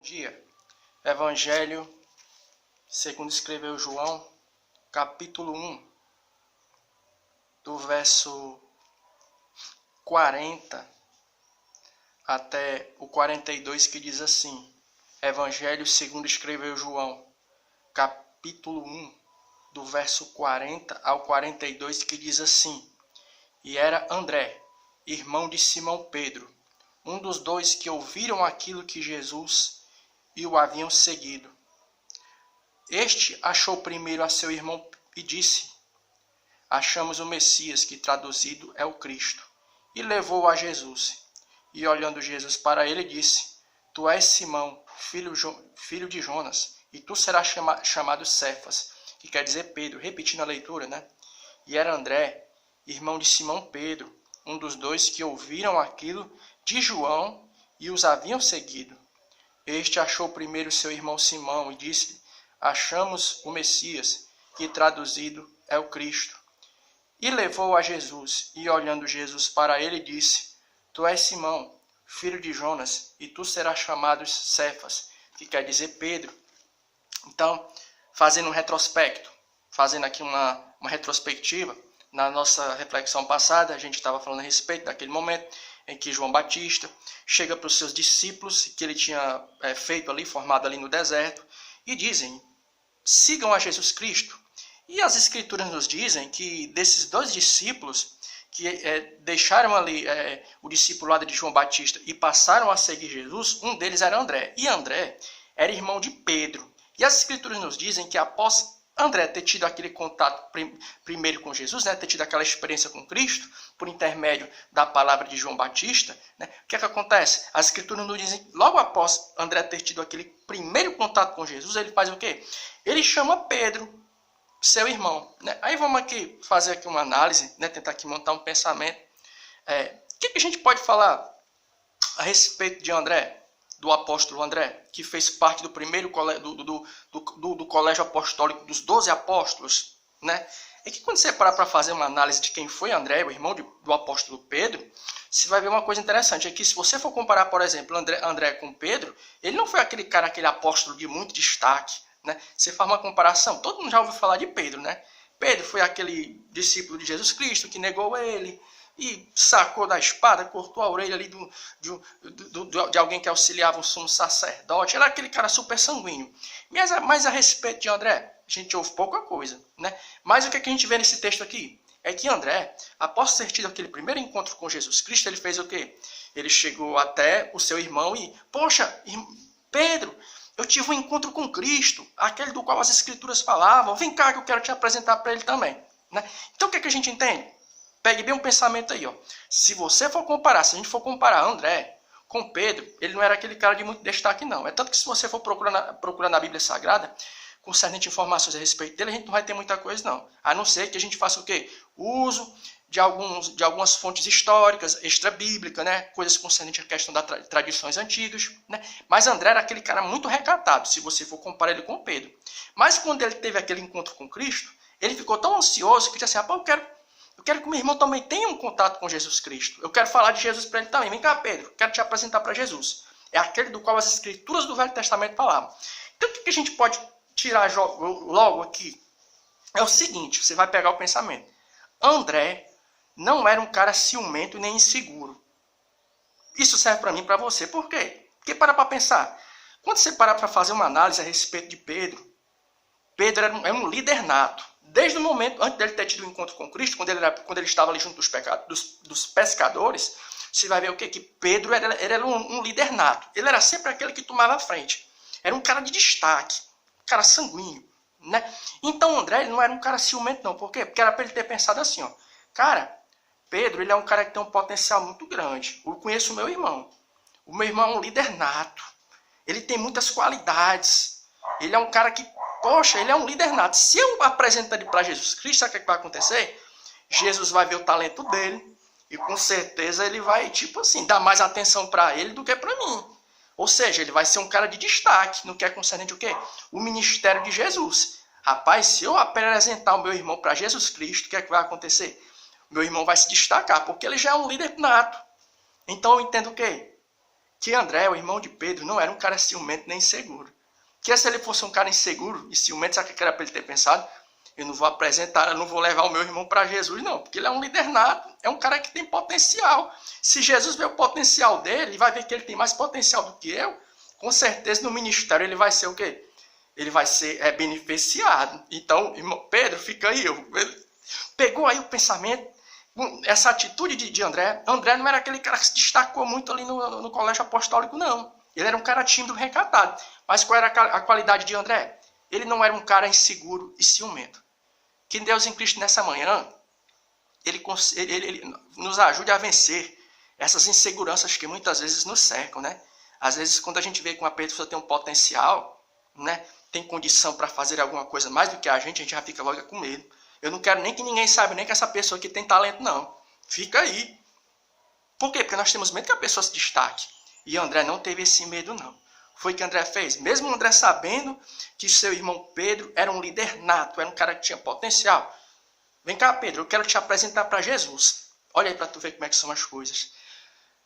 Dia, Evangelho, segundo escreveu João, capítulo 1, do verso 40 até o 42, que diz assim: Evangelho segundo escreveu João, capítulo 1, do verso 40 ao 42, que diz assim: E era André, irmão de Simão Pedro, um dos dois que ouviram aquilo que Jesus e o haviam seguido. Este achou primeiro a seu irmão e disse: Achamos o Messias, que traduzido é o Cristo. E levou-o a Jesus. E olhando Jesus para ele, disse: Tu és Simão, filho de Jonas, e tu serás chamado Cefas, que quer dizer Pedro, repetindo a leitura, né? E era André, irmão de Simão Pedro, um dos dois que ouviram aquilo de João e os haviam seguido. Este achou primeiro seu irmão Simão e disse: Achamos o Messias, que traduzido é o Cristo. E levou a Jesus, e olhando Jesus para ele, disse: Tu és Simão, filho de Jonas, e tu serás chamado Cefas, que quer dizer Pedro. Então, fazendo um retrospecto, fazendo aqui uma retrospectiva, na nossa reflexão passada, a gente estava falando a respeito daquele momento em que João Batista chega para os seus discípulos, que ele tinha feito ali, formado ali no deserto, e dizem: sigam a Jesus Cristo. E as Escrituras nos dizem que desses dois discípulos que deixaram ali o discipulado de João Batista e passaram a seguir Jesus, um deles era André. E André era irmão de Pedro. E as Escrituras nos dizem que após André ter tido aquele contato primeiro com Jesus, né, ter tido aquela experiência com Cristo, por intermédio da palavra de João Batista, né, o que é que acontece? As Escrituras nos dizem que logo após André ter tido aquele primeiro contato com Jesus, ele faz o quê? Ele chama Pedro, seu irmão. Né? Aí vamos aqui fazer aqui uma análise, né, tentar aqui montar um pensamento. O que a gente pode falar a respeito de André? Do apóstolo André, que fez parte do primeiro do colégio apostólico dos 12 apóstolos, né? É que quando você parar para fazer uma análise de quem foi André, o irmão do apóstolo Pedro, você vai ver uma coisa interessante, é que se você for comparar, por exemplo, André com Pedro, ele não foi aquele cara, aquele apóstolo de muito destaque, né? Você faz uma comparação, todo mundo já ouviu falar de Pedro, né? Pedro foi aquele discípulo de Jesus Cristo que negou ele, e sacou da espada, cortou a orelha ali de alguém que auxiliava o sumo sacerdote. Era aquele cara super sanguíneo. Mas a respeito de André, a gente ouve pouca coisa, né? Mas o que a gente vê nesse texto aqui? É que André, após ter tido aquele primeiro encontro com Jesus Cristo, ele fez o quê? Ele chegou até o seu irmão e: Poxa, Pedro, eu tive um encontro com Cristo, aquele do qual as Escrituras falavam. Vem cá que eu quero te apresentar para ele também, né? Então o que a gente entende? Pegue bem um pensamento aí, ó. Se a gente for comparar André com Pedro, ele não era aquele cara de muito destaque, não. É tanto que se você for procurar na Bíblia Sagrada, concernente informações a respeito dele, a gente não vai ter muita coisa, não. A não ser que a gente faça o quê? Uso de algumas fontes históricas, extra-bíblicas, né? Coisas concernentes à questão das tradições antigas, né? Mas André era aquele cara muito recatado, se você for comparar ele com Pedro. Mas quando ele teve aquele encontro com Cristo, ele ficou tão ansioso que disse assim: eu quero que meu irmão também tenha um contato com Jesus Cristo. Eu quero falar de Jesus para ele também. Vem cá, Pedro, quero te apresentar para Jesus. É aquele do qual as Escrituras do Velho Testamento falavam. Então, o que a gente pode tirar logo aqui? É o seguinte, você vai pegar o pensamento. André não era um cara ciumento nem inseguro. Isso serve para mim e para você. Por quê? Porque para pensar. Quando você parar para fazer uma análise a respeito de Pedro era um líder nato. Desde o momento, antes dele ter tido um encontro com Cristo, quando ele estava ali junto dos pescadores, você vai ver o quê? Que Pedro era um líder nato. Ele era sempre aquele que tomava a frente. Era um cara de destaque, um cara sanguíneo, né? Então André ele não era um cara ciumento, não. Por quê? Porque era para ele ter pensado assim, ó. Cara, Pedro ele é um cara que tem um potencial muito grande. Eu conheço o meu irmão. O meu irmão é um líder nato. Ele tem muitas qualidades. Ele é um cara que... Poxa, ele é um líder nato. Se eu apresentar ele para Jesus Cristo, sabe o que vai acontecer? Jesus vai ver o talento dele e com certeza ele vai, tipo assim, dar mais atenção para ele do que para mim. Ou seja, ele vai ser um cara de destaque no que é concernente o quê? O ministério de Jesus. Rapaz, se eu apresentar o meu irmão para Jesus Cristo, o que é que vai acontecer? Meu irmão vai se destacar, porque ele já é um líder nato. Então eu entendo o quê? que André, o irmão de Pedro, não era um cara ciumento nem inseguro. Que se ele fosse um cara inseguro e ciumento, sabe o que era para ele ter pensado? Eu não vou apresentar, eu não vou levar o meu irmão para Jesus, não. Porque ele é um líder nato, é um cara que tem potencial. Se Jesus vê o potencial dele, vai ver que ele tem mais potencial do que eu, com certeza no ministério ele vai ser o quê? Ele vai ser beneficiado. Então, irmão, Pedro, fica aí. Ele pegou aí o pensamento, essa atitude de André. André não era aquele cara que se destacou muito ali no colégio apostólico, não. Ele era um cara tímido, recatado. Mas qual era a qualidade de André? Ele não era um cara inseguro e ciumento. Que Deus em Cristo nessa manhã, ele nos ajude a vencer essas inseguranças que muitas vezes nos cercam, né? Às vezes, quando a gente vê que uma pessoa tem um potencial, né, tem condição para fazer alguma coisa mais do que a gente já fica logo com medo. Eu não quero nem que ninguém saiba, nem que essa pessoa aqui tem talento, não. Fica aí. Por quê? Porque nós temos medo que a pessoa se destaque. E André não teve esse medo, não. Foi o que André fez. Mesmo André sabendo que seu irmão Pedro era um líder nato, era um cara que tinha potencial. Vem cá, Pedro, eu quero te apresentar para Jesus. Olha aí para tu ver como é que são as coisas.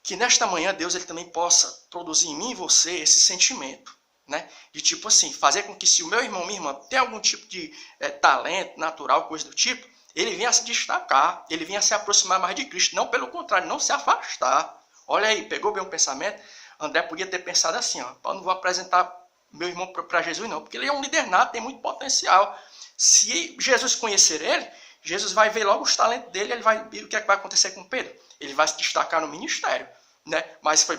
Que nesta manhã Deus ele também possa produzir em mim e você esse sentimento, né? De tipo assim, fazer com que se o meu irmão, minha irmã, tem algum tipo de talento natural, coisa do tipo, ele venha a se destacar, ele venha a se aproximar mais de Cristo. Não pelo contrário, não se afastar. Olha aí, pegou bem o pensamento? André podia ter pensado assim, ó, eu não vou apresentar meu irmão para Jesus não, porque ele é um líder nato, tem muito potencial. Se Jesus conhecer ele, Jesus vai ver logo os talentos dele, ele vai ver o que é que vai acontecer com Pedro. Ele vai se destacar no ministério, né? Mas foi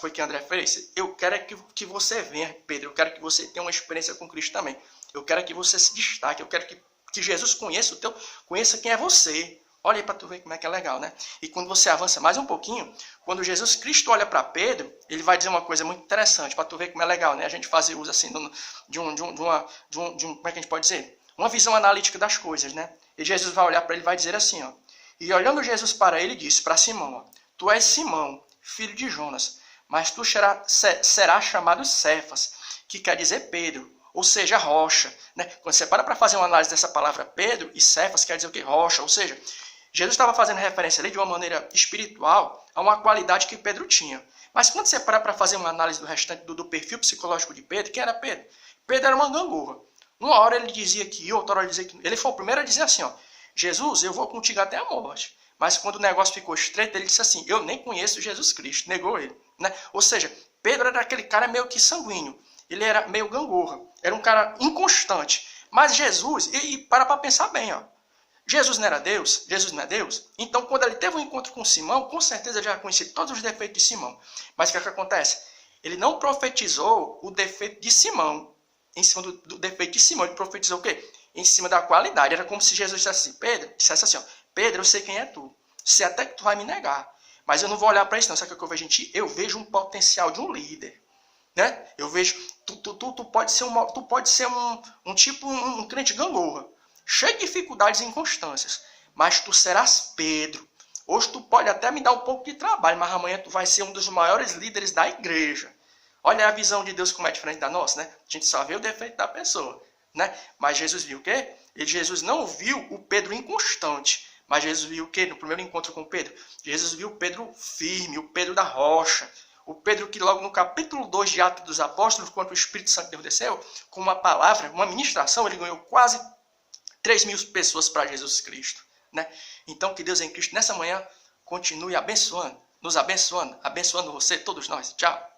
foi que André fez. Eu quero é que você venha, Pedro, eu quero que você tenha uma experiência com Cristo também. Eu quero que você se destaque, eu quero que Jesus conheça quem é você. Olha aí para tu ver como é que é legal, né? E quando você avança mais um pouquinho, quando Jesus Cristo olha para Pedro, ele vai dizer uma coisa muito interessante, para tu ver como é legal, né? A gente fazer uso assim de como é que a gente pode dizer? Uma visão analítica das coisas, né? E Jesus vai olhar para ele e vai dizer assim, ó. E olhando Jesus para ele, disse para Simão, ó, tu és Simão, filho de Jonas, mas tu serás chamado Cefas, que quer dizer Pedro, ou seja, rocha, né? Quando você para fazer uma análise dessa palavra Pedro e Cefas, quer dizer o que? Rocha, ou seja, Jesus estava fazendo referência ali de uma maneira espiritual a uma qualidade que Pedro tinha. Mas quando você para fazer uma análise do restante do perfil psicológico de Pedro, quem era Pedro? Pedro era uma gangorra. Uma hora ele dizia que ia, outra hora ele dizia que... Ele foi o primeiro a dizer assim, ó, Jesus, eu vou contigo até a morte. Mas quando o negócio ficou estreito, ele disse assim, eu nem conheço Jesus Cristo, negou ele, né? Ou seja, Pedro era aquele cara meio que sanguíneo, ele era meio gangorra, era um cara inconstante. Mas Jesus, e para pensar bem, ó, Jesus não era Deus? Jesus não é Deus? Então, quando ele teve um encontro com Simão, com certeza ele já conhecia todos os defeitos de Simão. Mas o que é que acontece? Ele não profetizou o defeito de Simão, em cima do defeito de Simão. Ele profetizou o quê? Em cima da qualidade. Era como se Jesus dissesse assim, ó, Pedro, eu sei quem é tu. Sei até que tu vai me negar. Mas eu não vou olhar para isso não. Sabe o que eu vejo em ti? Eu vejo um potencial de um líder. Né? Eu vejo, tu pode ser um crente gangorra, cheio de dificuldades e inconstâncias, mas tu serás Pedro. Hoje tu pode até me dar um pouco de trabalho, mas amanhã tu vai ser um dos maiores líderes da igreja. Olha a visão de Deus como é diferente da nossa, né? A gente só vê o defeito da pessoa, né? Mas Jesus viu o quê? Jesus não viu o Pedro inconstante, mas Jesus viu o quê? No primeiro encontro com Pedro, Jesus viu o Pedro firme, o Pedro da rocha, o Pedro que logo no capítulo 2 de Atos dos Apóstolos, quando o Espírito Santo desceu, com uma palavra, uma ministração, ele ganhou quase 3.000 pessoas para Jesus Cristo, né? Então, que Deus em Cristo, nessa manhã, continue abençoando, nos abençoando, abençoando você, todos nós. Tchau!